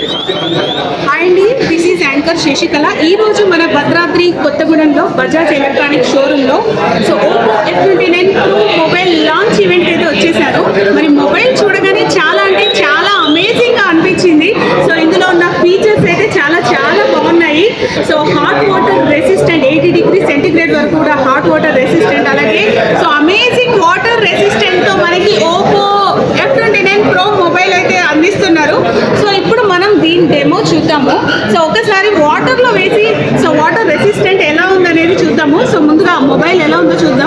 Hi అండి, this is anchor Sasikala. ఈ రోజు మన భద్రాద్రి కొత్తగూడెంలో బజాజ్ ఎలక్ట్రానిక్ షోరూంలో Oppo F29 Pro mobile launch event అయితే వచ్చేసారు. మరి మొబైల్ చూడగానే చాలా అంటే చాలా అమేజింగ్గా అనిపించింది. సో ఇందులో ఉన్న ఫీచర్స్ అయితే చాలా చాలా బాగున్నాయి. So hot water resistant 80 degree centigrade వరకు కూడా హాట్ వాటర్ రెసిస్టెంట్, అలాగే సో అమేజింగ్ వాటర్ రెసిస్టెంట్తో మనకి ఓపో F29 Pro మొబైల్ అయితే అందిస్తున్నారు. సో ఇప్పుడు మనం దీని డెమో చూద్దాము. సో ఒకసారి వాటర్లో వేసి సో వాటర్ రెసిస్టెంట్ ఎలా ఉందనేది చూద్దాము. సో ముందుగా మొబైల్ ఎలా ఉందో చూద్దాం.